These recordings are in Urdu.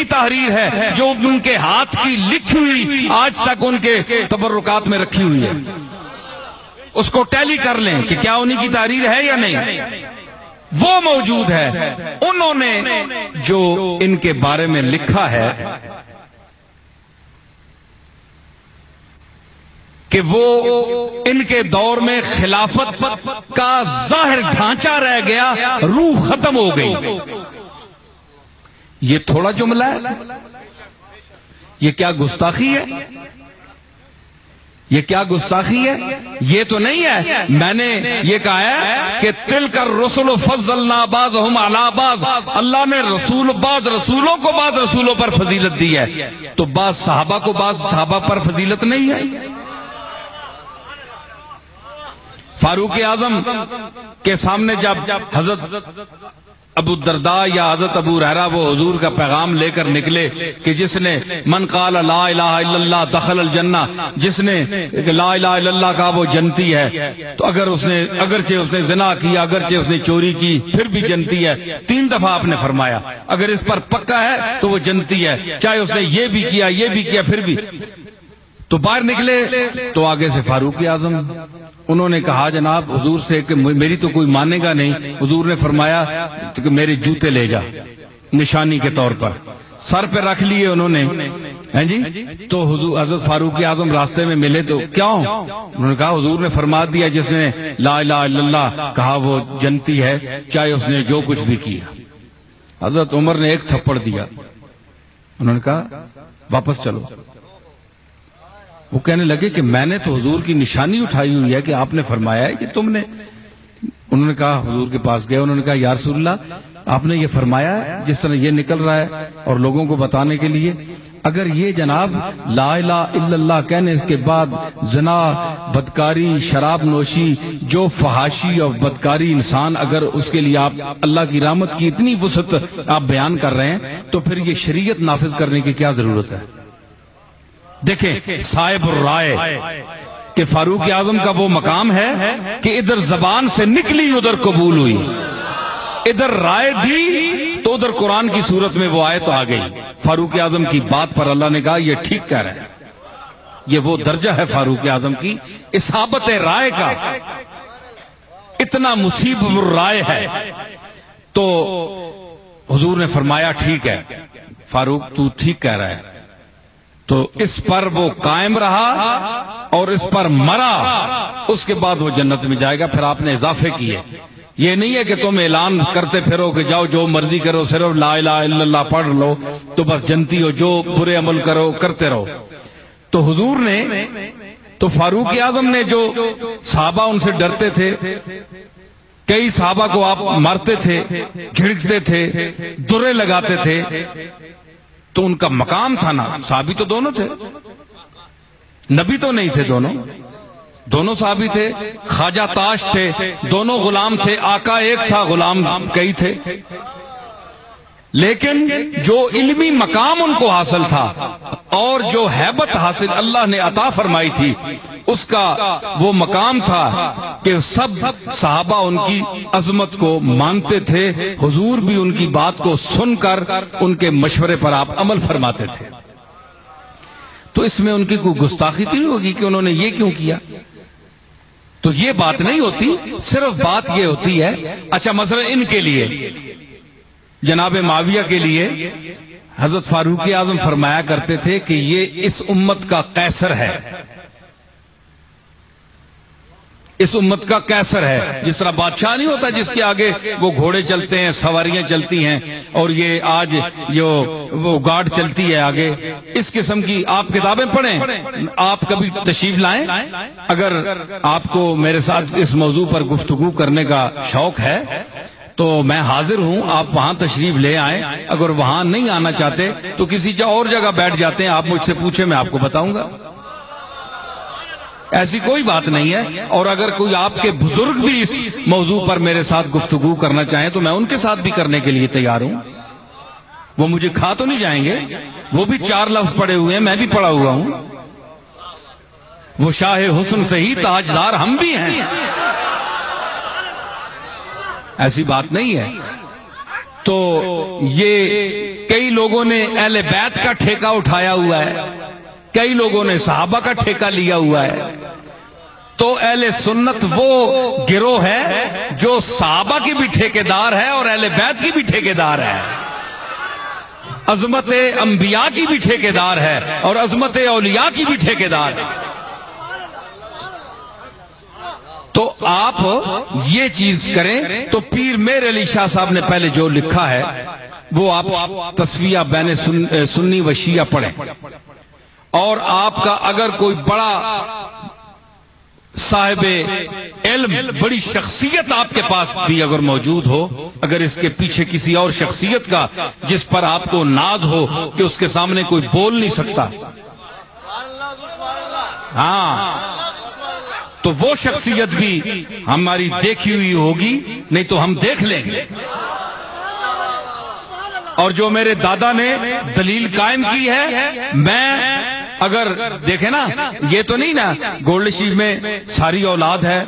تحریر ہے جو ان کے ہاتھ کی لکھی ہوئی آج تک ان کے تبرکات میں رکھی ہوئی ہے، اس کو ٹیلی کر لیں کہ کیا انہی کی تحریر ہے یا نہیں، وہ موجود ہے۔ انہوں نے جو ان کے بارے میں لکھا ہے کہ وہ ان کے دور میں خلافت کا ظاہر ڈھانچہ رہ گیا، روح ختم ہو گئی، یہ تھوڑا جملہ ہے؟ یہ کیا گستاخی ہے؟ یہ کیا گستاخی ہے؟ یہ تو نہیں ہے میں نے یہ کہا ہے کہ تلک الرسل فضلنا بعضهم علی بعض، اللہ نے بعض رسولوں کو بعض رسولوں پر فضیلت دی ہے، تو بعض صحابہ کو بعض صحابہ پر فضیلت نہیں ہے؟ فاروق اعظم کے سامنے جب حضرت ابو الدرداء یا حضرت ابو ہریرہ وہ حضور کا پیغام لے کر نکلے کہ جس نے من قال لا الہ الا اللہ دخل الجنہ، جس نے لا الہ الا اللہ کہا وہ جنتی ہے، تو اگرچہ اس نے زنا کیا، اگرچہ اس نے چوری کی، پھر بھی جنتی ہے۔ 3 دفعہ آپ نے فرمایا اگر اس پر پکا ہے تو وہ جنتی ہے، چاہے اس نے یہ بھی کیا پھر بھی۔ تو باہر نکلے تو آگے سے فاروق اعظم، انہوں نے کہا جناب حضور سے کہ میری تو کوئی مانے گا نہیں، حضور نے فرمایا کہ میرے جوتے لے جا، نشانی کے طور پر سر پہ رکھ لیے انہوں نے، ہیں جی۔ تو حضرت فاروق اعظم راستے میں ملے تو کیوں؟ انہوں نے کہا حضور نے فرما دیا جس نے لا الہ الا اللہ کہا وہ جنتی ہے، چاہے اس نے جو کچھ بھی کیا۔ حضرت عمر نے ایک تھپڑ دیا، انہوں نے کہا واپس چلو۔ وہ کہنے لگے کہ میں نے تو حضور کی نشانی اٹھائی ہوئی ہے کہ آپ نے فرمایا ہے کہ تم نے۔ انہوں نے کہا حضور کے پاس گئے، انہوں نے کہا یا رسول اللہ آپ نے یہ فرمایا ہے جس طرح یہ نکل رہا ہے اور لوگوں کو بتانے کے لیے، اگر یہ جناب لا الہ الا اللہ کہنے اس کے بعد زنا، بدکاری، شراب نوشی، جو فحاشی اور بدکاری انسان، اگر اس کے لیے آپ اللہ کی رحمت کی اتنی وسعت آپ بیان کر رہے ہیں تو پھر یہ شریعت نافذ کرنے کی کیا ضرورت ہے؟ دیکھیں صاحب الرائے کہ فاروق اعظم کا وہ مقام ہے کہ ادھر زبان سے نکلی ادھر قبول ہوئی، ادھر رائے دی تو ادھر قرآن کی صورت میں وہ آیت آ گئی۔ فاروق اعظم کی بات پر اللہ نے کہا یہ ٹھیک کہہ رہے ہیں، یہ وہ درجہ ہے فاروق اعظم کی اصابت رائے کا، اتنا مصیب الرائے ہے۔ تو حضور نے فرمایا ٹھیک ہے فاروق تو ٹھیک کہہ رہا ہے، تو اس پر وہ قائم رہا اور اس پر مرا، اس کے بعد وہ جنت میں جائے گا۔ پھر آپ نے اضافے کیے، یہ نہیں ہے کہ تم اعلان کرتے پھرو کہ جاؤ جو مرضی کرو، صرف لا الہ الا اللہ پڑھ لو تو بس جنتی ہو، جو برے عمل کرو کرتے رہو۔ تو حضور نے تو فاروق اعظم نے جو صحابہ ان سے ڈرتے تھے، کئی صحابہ کو آپ مارتے تھے، جھڑکتے تھے، درے لگاتے تھے، تو ان کا مقام تھا نا، صحابی تو دونوں تھے، نبی تو نہیں تھے، دونوں صحابی تھے، خواجہ تاش تھے، دونوں غلام تھے، آقا ایک تھا غلام کئی تھے، لیکن جو علمی مقام ان کو حاصل تھا اور جو ہیبت حاصل اللہ نے عطا فرمائی تھی، اس کا وہ مقام تھا کہ سب صحابہ ان کی عظمت کو مانتے تھے، حضور بھی ان کی بات کو سن کر ان کے مشورے پر آپ عمل فرماتے تھے۔ تو اس میں ان کی کوئی گستاخی تو نہیں ہوگی کہ انہوں نے یہ کیوں کیا؟ تو یہ بات نہیں ہوتی، صرف بات یہ ہوتی ہے اچھا مثلا ان کے لیے جناب معاویہ کے لیے حضرت فاروق اعظم فرمایا کرتے تھے کہ یہ اس امت کا قیصر ہے، اس امت کا قیصر ہے۔ جس طرح بادشاہ نہیں ہوتا جس کے آگے وہ گھوڑے چلتے ہیں، سواریاں چلتی ہیں، اور یہ آج جو وہ گارڈ چلتی ہے آگے، اس قسم کی آپ کتابیں پڑھیں، آپ کبھی تشریف لائیں، اگر آپ کو میرے ساتھ اس موضوع پر گفتگو کرنے کا شوق ہے تو میں حاضر ہوں، آپ وہاں تشریف لے آئیں، اگر وہاں نہیں آنا چاہتے تو کسی اور جگہ بیٹھ جاتے ہیں، آپ مجھ سے پوچھیں میں آپ کو بتاؤں گا، ایسی کوئی بات نہیں ہے۔ اور اگر کوئی آپ کے بزرگ بھی اس موضوع پر میرے ساتھ گفتگو کرنا چاہیں تو میں ان کے ساتھ بھی کرنے کے لیے تیار ہوں، وہ مجھے کھا تو نہیں جائیں گے، وہ بھی 4 لفظ پڑے ہوئے ہیں، میں بھی پڑھا ہوا ہوں، وہ شاہ حسن سے ہی تاجدار ہم بھی ہیں، ایسی بات نہیں ہے۔ تو یہ کئی لوگوں نے اہل بیت کا ٹھیکہ اٹھایا ہوا ہے، کئی لوگوں نے صحابہ کا ٹھیکہ لیا ہوا ہے. تو اہل سنت وہ گروہ ہے جو صحابہ کی بھی ٹھیکیدار ہے اور اہل بیت کی بھی ٹھیکیدار ہے، عظمت انبیاء کی بھی ٹھیکیدار ہے اور عظمت اولیاء کی بھی ٹھیکیدار ہے. تو آپ یہ چیز کریں. تو پیر میر علی شاہ صاحب نے پہلے جو لکھا ہے وہ آپ تصفیہ بین سنی و شیعہ پڑھیں، اور آپ کا اگر کوئی بڑا صاحب علم، بڑی شخصیت آپ کے پاس بھی اگر موجود ہو، اگر اس کے پیچھے کسی اور شخصیت کا جس پر آپ کو ناز ہو کہ اس کے سامنے کوئی بول نہیں سکتا، ہاں، تو وہ شخصیت بھی ہماری دیکھی ہوئی ہوگی، نہیں تو ہم دیکھ لیں گے. اور جو میرے دادا نے دلیل قائم کی ہے، میں اگر دیکھیں نا، یہ تو نہیں نا گولڈ شیف میں ساری اولاد ہے،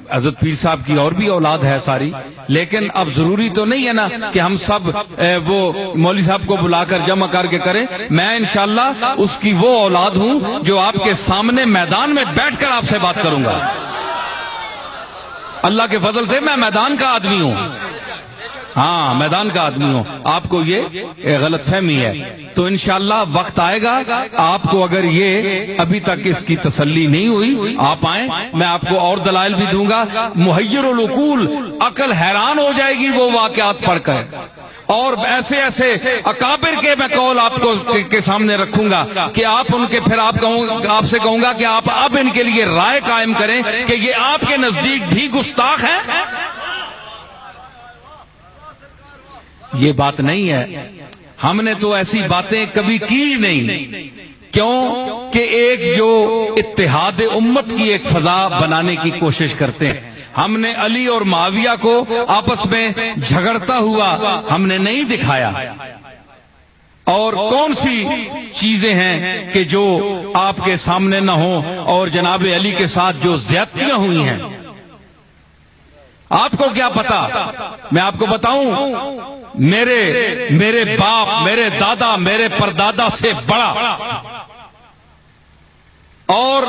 حضرت پیر صاحب کی اور بھی اولاد ہے ساری، لیکن اب ضروری تو نہیں ہے نا کہ ہم سب وہ مولوی صاحب کو بلا کر جمع کر کے کریں. میں انشاءاللہ اس کی وہ اولاد ہوں جو آپ کے سامنے میدان میں بیٹھ کر آپ سے بات کروں گا. اللہ کے فضل سے میں میدان کا آدمی ہوں، ہاں میدان کا آدمی ہوں. آپ کو یہ غلط فہمی ہے. تو انشاءاللہ وقت آئے گا، آپ کو اگر یہ ابھی تک اس کی تسلی نہیں ہوئی، آپ آئیں، میں آپ کو اور دلائل بھی دوں گا. محیر العقول، عقل حیران ہو جائے گی وہ واقعات پڑھ کر. اور ایسے ایسے اکابر کے میں قول آپ کو کے سامنے رکھوں گا کہ آپ ان کے پھر آپ سے کہوں گا کہ آپ اب ان کے لیے رائے قائم کریں کہ یہ آپ کے نزدیک بھی گستاخ ہیں. یہ بات نہیں ہے، ہم نے تو ایسی باتیں کبھی کی نہیں. کیوں کہ ایک جو اتحاد امت کی ایک فضا بنانے کی کوشش کرتے ہیں. ہم نے علی اور معاویہ کو آپس میں جھگڑتا ہوا ہم نے نہیں دکھایا. اور کون سی چیزیں ہیں کہ جو آپ کے سامنے نہ ہوں، اور جناب علی کے ساتھ جو زیادتیاں ہوئی ہیں آپ کو کیا پتا. میں آپ کو بتاؤں، میرے باپ، میرے دادا، میرے پردادا سے بڑا اور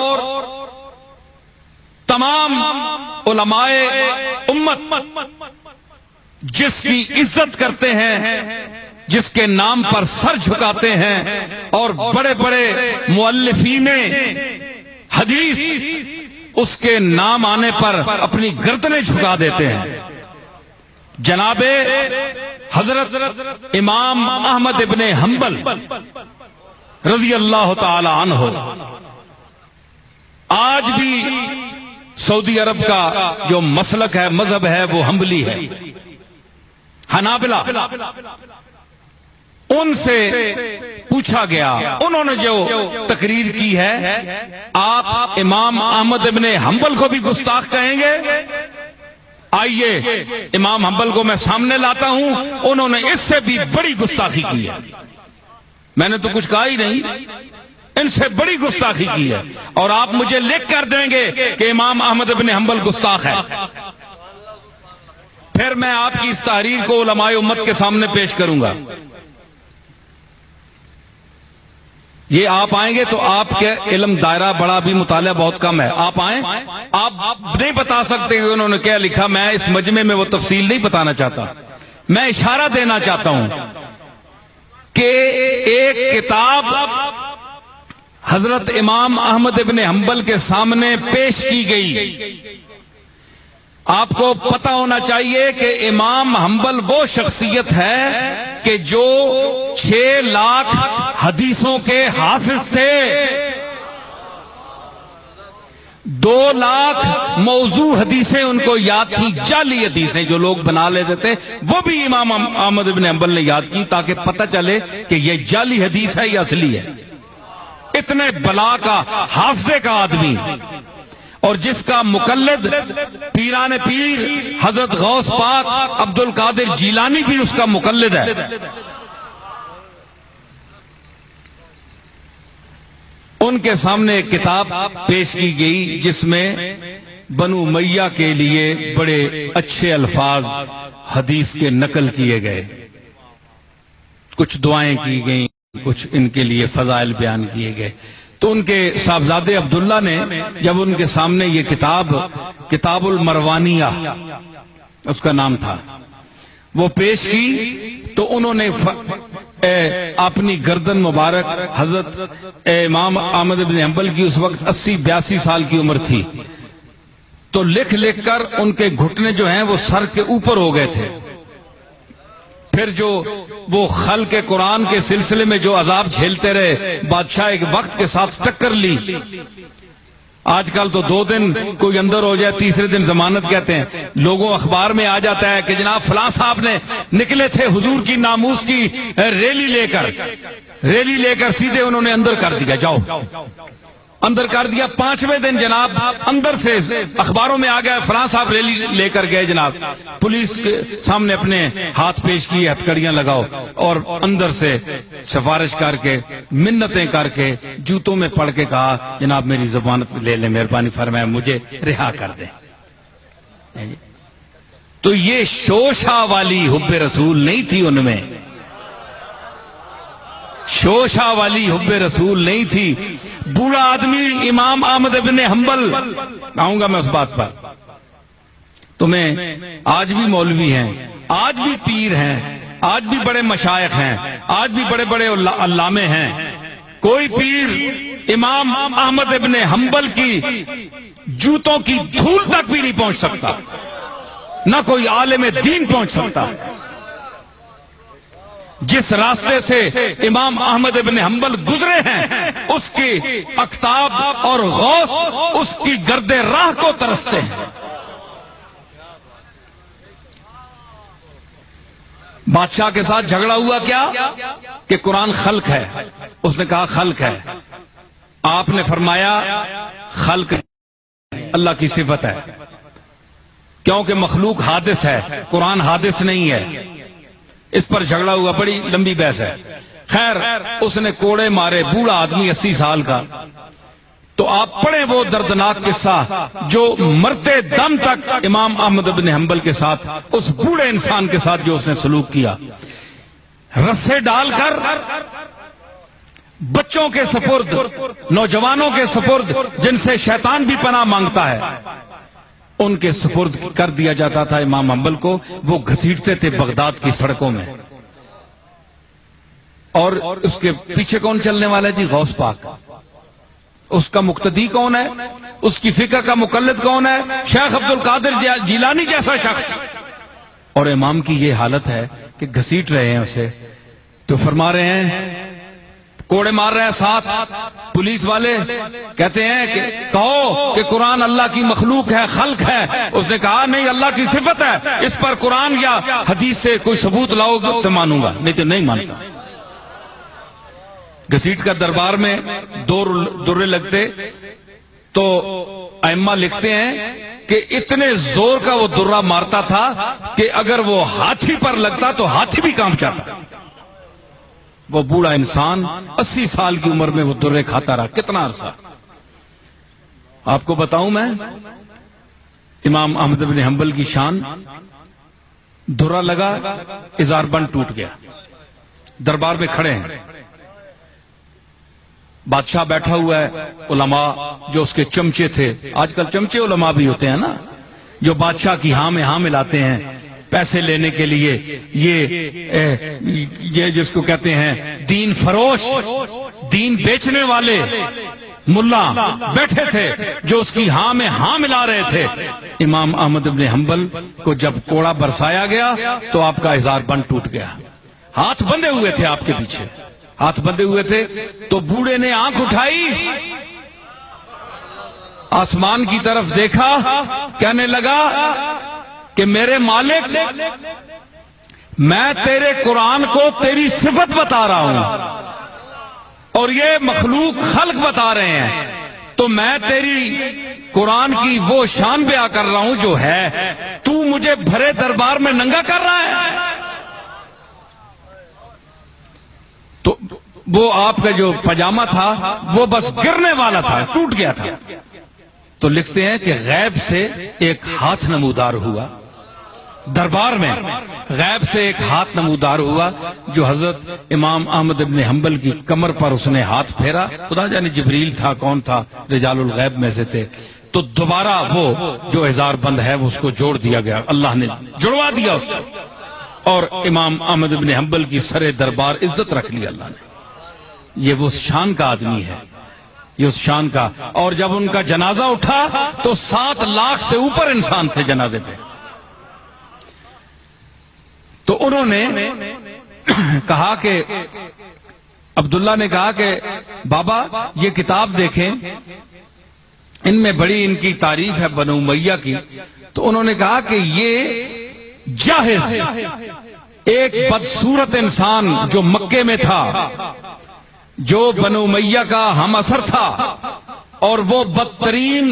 تمام علماء امت جس کی عزت کرتے ہیں، جس کے نام پر سر جھکاتے ہیں، اور بڑے بڑے مؤلفین حدیث اس کے نام آنے پر اپنی گردنیں جھکا دیتے ہیں. جناب حضرت امام احمد ابن حنبل رضی اللہ تعالی عنہ آج بھی سعودی عرب کا جو مسلک ہے، مذہب ہے، وہ حنبلی ہے، حنابلہ. ان سے پوچھا گیا، انہوں نے جو تقریر کی ہے، آپ امام احمد ابن حنبل کو بھی گستاخ کہیں گے؟ آئیے امام حنبل کو میں سامنے لاتا ہوں، انہوں نے اس سے بھی بڑی گستاخی کی ہے. میں نے تو کچھ کہا ہی نہیں، ان سے بڑی گستاخی کی ہے. اور آپ مجھے لکھ کر دیں گے کہ امام احمد ابن حنبل گستاخ ہے، پھر میں آپ کی اس تحریر کو علماء امت کے سامنے پیش کروں گا. یہ آپ آئیں گے تو آپ کے علم دائرہ بڑا بھی، مطالعہ بہت کم ہے. آپ آئیں، آپ نہیں بتا سکتے کہ انہوں نے کیا لکھا. میں اس مجمع میں وہ تفصیل نہیں بتانا چاہتا، میں اشارہ دینا چاہتا ہوں کہ ایک کتاب حضرت امام احمد ابن حنبل کے سامنے پیش کی گئی. آپ کو پتا ہونا چاہیے کہ امام حنبل وہ شخصیت ہے کہ جو 6 لاکھ حدیثوں کے حافظ تھے. 2 لاکھ موضوع حدیثیں ان کو یاد تھی، جعلی حدیثیں جو لوگ بنا لیتے تھے، وہ بھی امام احمد ابن حنبل نے یاد کی تاکہ پتہ چلے کہ یہ جعلی حدیث ہے یا اصلی ہے. اتنے بلا کا، حافظے کا آدمی، اور جس کا مقلد پیران پیر حضرت غوث پاک عبد القادر جیلانی بھی اس کا مقلد ہے. ان کے سامنے ایک کتاب پیش کی گئی جس میں بنو امیہ کے لیے بڑے اچھے الفاظ حدیث کے نقل کیے گئے، کچھ دعائیں کی گئیں، کچھ ان کے لیے فضائل بیان کیے گئے. تو ان کے صاحبزادے عبداللہ نے جب ان کے سامنے یہ کتاب المروانیہ اس کا نام تھا وہ پیش کی، تو انہوں نے اپنی گردن مبارک، حضرت امام احمد بن حنبل کی اس وقت 80-82 سال کی عمر تھی، تو لکھ لکھ کر ان کے گھٹنے جو ہیں وہ سر کے اوپر ہو گئے تھے. پھر جو وہ خلق قرآن کے سلسلے میں جو عذاب جھیلتے رہے، بادشاہ ایک وقت کے ساتھ ٹکر لی. آج کل تو 2 دن کوئی اندر ہو جائے، تیسرے دن ضمانت کہتے ہیں. لوگوں اخبار میں آ جاتا ہے کہ جناب فلاں صاحب نے نکلے تھے حضور کی ناموس کی ریلی لے کر سیدھے انہوں نے اندر کر دیا، جاؤ اندر کر دیا. 5ویں دن جناب اندر سے اخباروں میں آ گیا فلاں صاحب ریلی لے کر گئے. جناب پولیس کے سامنے اپنے ہاتھ پیش کیے، ہتھکڑیاں لگاؤ، اور اندر سے سفارش کر کے، منتیں کر کے، جوتوں میں پڑھ کے کہا جناب میری ضمانت لے لیں، مہربانی فرمائے مجھے رہا کر دیں. تو یہ شوشہ والی حب رسول نہیں تھی ان میں، شوشہ والی حب رسول نہیں تھی. بوڑھا آدمی امام احمد بن حنبل، آؤں گا میں اس بات پر. تمہیں آج بھی مولوی ہیں، آج بھی پیر ہیں، آج بھی بڑے مشائخ ہیں، آج بھی بڑے بڑے علامے ہیں. کوئی پیر امام احمد بن حنبل کی جوتوں کی دھول تک بھی نہیں پہنچ سکتا، نہ کوئی عالم دین پہنچ سکتا. جس راستے سے امام احمد بن حنبل گزرے ہیں اس کی اقطاب اور غوث اس کی گرد راہ کو ترستے ہیں. بادشاہ کے ساتھ جھگڑا ہوا کیا کہ قرآن خلق ہے، اس نے کہا خلق ہے. آپ نے فرمایا خلق اللہ کی صفت ہے، کیونکہ مخلوق حادث ہے، قرآن حادث نہیں ہے. اس پر جھگڑا ہوا، بڑی لمبی بحث ہے. خیر اس نے کوڑے مارے، بوڑھا آدمی 80 سال کا. تو آپ پڑھیں وہ دردناک قصہ جو مرتے دم تک امام احمد بن حنبل کے ساتھ، اس بوڑھے انسان کے ساتھ جو اس نے سلوک کیا. رسے ڈال کر بچوں کے سپرد، نوجوانوں کے سپرد، جن سے شیطان بھی پناہ مانگتا ہے، ان کے سپرد کر دیا جاتا تھا امام حنبل کو. وہ گھسیٹتے تھے بغداد کی سڑکوں میں. اور اس کے پیچھے کون چلنے والا ہے جی؟ غوث پاک. اس کا مقتدی کون ہے؟ اس کی فقہ کا مقلد کون ہے؟ شیخ عبد القادر جیلانی جیسا شخص. اور امام کی یہ حالت ہے کہ گھسیٹ رہے ہیں اسے. تو فرما رہے ہیں، کوڑے مار رہے ہیں. ساتھ پولیس والے کہتے ہیں کہ کہو کہ قرآن اللہ کی مخلوق ہے، خلق ہے. اس نے کہا نہیں، اللہ کی صفت ہے، اس پر قرآن یا حدیث سے کوئی ثبوت لاؤ تو مانوں گا، نہیں تو نہیں مانتا. گھسیٹ کر دربار میں 2 درے لگتے. تو ائمہ لکھتے ہیں کہ اتنے زور کا وہ درہ مارتا تھا کہ اگر وہ ہاتھی پر لگتا تو ہاتھی بھی کانپ جاتا. وہ بوڑھا انسان 80 سال کی عمر میں وہ درے کھاتا رہا کتنا عرصہ. آپ کو بتاؤں میں امام احمد بن حنبل کی شان، درہ لگا، ازار بند ٹوٹ گیا. دربار میں کھڑے ہیں، بادشاہ بیٹھا ہوا ہے، علماء جو اس کے چمچے تھے، آج کل چمچے علماء بھی ہوتے ہیں نا، جو بادشاہ کی ہاں میں ہاں ملاتے ہیں پیسے لینے کے لیے. یہ جس کو کہتے ہیں دین فروش، دین بیچنے والے ملا بیٹھے تھے جو اس کی ہاں میں ہاں ملا رہے تھے. امام احمد بن حنبل کو جب کوڑا برسایا گیا تو آپ کا ازار بند ٹوٹ گیا. ہاتھ بندھے ہوئے تھے آپ کے پیچھے، ہاتھ بندھے ہوئے تھے. تو بوڑھے نے آنکھ اٹھائی، آسمان کی طرف دیکھا، کہنے لگا کہ میرے مالک، میں تیرے قرآن کو تیری صفت بتا رہا ہوں اور یہ مخلوق خلق بتا رہے ہیں، تو میں تیری قرآن کی وہ شان بیان کر رہا ہوں جو ہے، تو مجھے بھرے دربار میں ننگا کر رہا ہے. تو وہ آپ کا جو پاجامہ تھا وہ بس گرنے والا تھا، ٹوٹ گیا تھا. تو لکھتے ہیں کہ غیب سے ایک ہاتھ نمودار ہوا دربار میں غیب سے ایک ہاتھ نمودار ہوا جو حضرت امام احمد ابن حنبل کی کمر پر اس نے ہاتھ پھیرا. خدا جانے جبریل تھا کون تھا, رجال الغیب میں سے تھے. تو دوبارہ وہ جو ہزار بند ہے وہ اس کو جوڑ دیا گیا, اللہ نے جڑوا دیا اس کو, اور امام احمد ابن حنبل کی سر دربار عزت رکھ لی اللہ نے. یہ وہ شان کا آدمی ہے, یہ اس شان کا. اور جب ان کا جنازہ اٹھا تو 7 لاکھ سے اوپر انسان تھے جنازے پہ. تو انہوں نے کہا کہ عبداللہ نے کہا کہ بابا یہ کتاب دیکھیں, ان میں بڑی ان کی تعریف ہے بنو امیہ کی. تو انہوں نے کہا کہ یہ جاہز ایک بدصورت انسان جو مکے میں تھا, جو بنو امیہ کا ہم اثر تھا, اور وہ بدترین,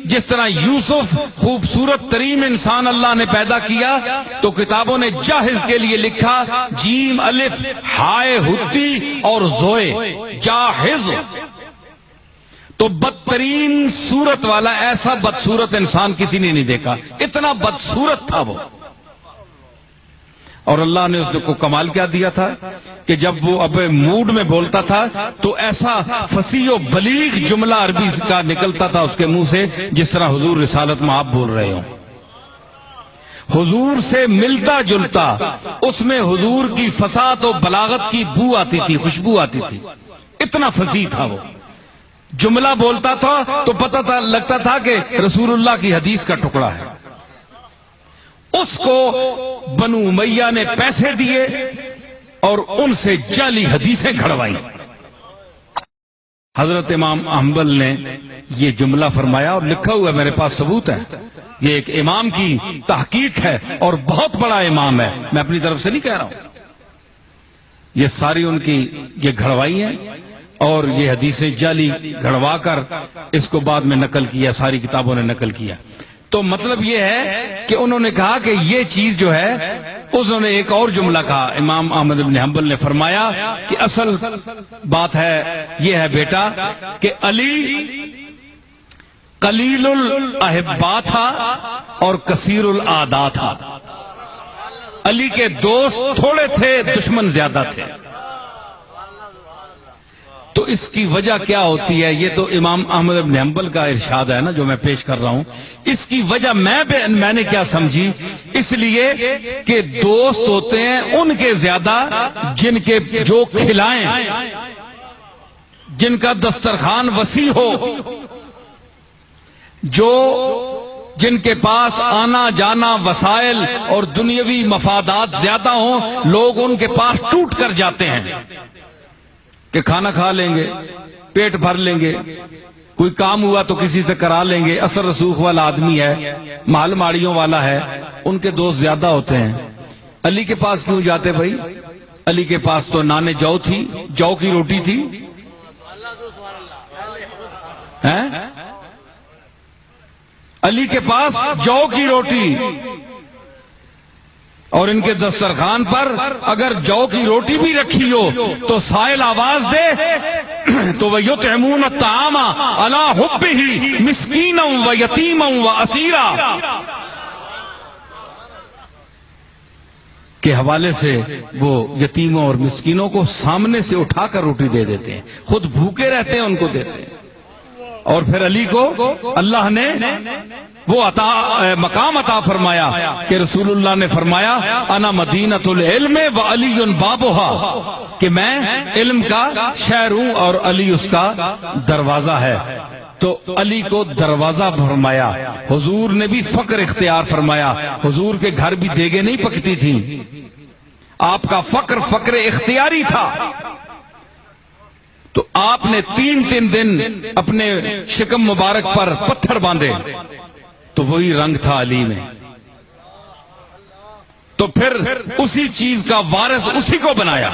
جس طرح یوسف خوبصورت ترین انسان اللہ نے پیدا کیا, تو کتابوں نے جاہز کے لیے لکھا جیم الف ہائے ہتی اور زوئے, جاہز. تو بدترین صورت والا, ایسا بدصورت انسان کسی نے نہیں دیکھا, اتنا بدصورت تھا وہ. اور اللہ نے اس کو کمال کیا دیا تھا کہ جب وہ اب موڈ میں بولتا تھا تو ایسا فصیح و بلیغ جملہ عربی کا نکلتا تھا اس کے منہ سے جس طرح حضور رسالت میں آپ بول رہے ہوں. حضور سے ملتا جلتا, اس میں حضور کی فصاحت و بلاغت کی بو آتی تھی, خوشبو آتی تھی, اتنا فصیح تھا وہ. جملہ بولتا تھا تو پتہ تھا, لگتا تھا کہ رسول اللہ کی حدیث کا ٹکڑا ہے. اس کو بنو امیہ نے پیسے دیے اور ان سے جعلی حدیثیں گھڑوائی. حضرت امام حنبل نے یہ جملہ فرمایا اور لکھا ہوا میرے پاس ثبوت ہے. یہ ایک امام کی تحقیق ہے اور بہت بڑا امام ہے, میں اپنی طرف سے نہیں کہہ رہا ہوں. یہ ساری ان کی یہ گھڑوائی ہیں اور یہ حدیثیں جعلی گھڑوا کر اس کو بعد میں نقل کیا, ساری کتابوں نے نقل کیا. تو مطلب یہ ہے کہ انہوں نے کہا کہ یہ چیز جو ہے, انہوں نے ایک اور جملہ کہا, امام احمد بن حنبل نے فرمایا کہ اصل بات ہے یہ ہے بیٹا کہ علی قلیل الاحبا تھا اور کثیر الاعداء تھا. علی کے دوست تھوڑے تھے, دشمن زیادہ تھے. تو اس کی وجہ کیا ہوتی ہے, یہ تو امام احمد بن حنبل کا ارشاد ہے نا جو میں پیش کر رہا ہوں. اس کی وجہ میں نے کیا سمجھی, اس لیے کہ دوست ہوتے ہیں ان کے زیادہ جن کے جو کھلائیں, جن کا دسترخوان وسیع ہو, جو جن کے پاس آنا جانا وسائل اور دنیاوی مفادات زیادہ ہوں, لوگ ان کے پاس ٹوٹ کر جاتے ہیں کہ کھانا کھا لیں گے, پیٹ بھر لیں گے, کوئی کام ہوا تو کسی سے کرا لیں گے, اثر رسوخ والا آدمی ہے, مال ماڑیوں والا ہے, ان کے دوست زیادہ ہوتے ہیں. علی کے پاس کیوں جاتے بھائی؟ علی کے پاس تو نان جو تھی, جو کی روٹی تھی. علی کے پاس جو کی روٹی, اور ان کے دسترخوان پر اگر جو کی روٹی بھی رکھی ہو تو سائل آواز دے تو وَيُطْعِمُونَ الطَّعَامَ عَلَىٰ حُبِّهِ مِسْكِينًا وَيَتِيمًا وَأَسِيرًا کے حوالے سے وہ یتیموں اور مسکینوں کو سامنے سے اٹھا کر روٹی دے دیتے ہیں, خود بھوکے رہتے ہیں ان کو دیتے ہیں. اور پھر علی کو اللہ نے وہ مقام عطا فرمایا کہ رسول اللہ نے فرمایا انا مدینۃ العلم وعلی بابها, کہ میں علم کا شہر ہوں اور علی اس کا دروازہ ہے. تو علی کو دروازہ فرمایا. حضور نے بھی فقر اختیار فرمایا. حضور کے گھر بھی دیگیں نہیں پکتی تھیں, آپ کا فقر اختیاری تھا. تو آپ نے 3 دن اپنے شکم مبارک پر پتھر باندھے تو وہی رنگ تھا علی میں. تو پھر اسی چیز کا وارث اسی کو بنایا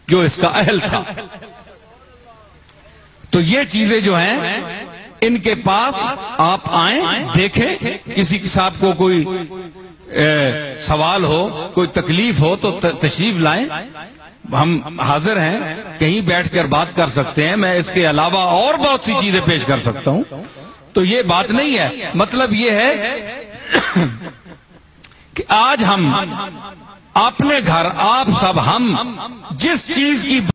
جو اس کا اہل تھا. تو یہ چیزیں جو ہیں ان کے پاس آپ آئیں, دیکھیں, کسی صاحب کو کوئی سوال ہو, کوئی تکلیف ہو تو تشریف لائیں, ہم حاضر ہیں, کہیں بیٹھ کر بات کر سکتے ہیں. میں اس کے علاوہ اور بہت سی چیزیں پیش کر سکتا ہوں. تو یہ بات نہیں ہے. مطلب یہ ہے کہ آج ہم اپنے گھر آپ سب ہم جس چیز کی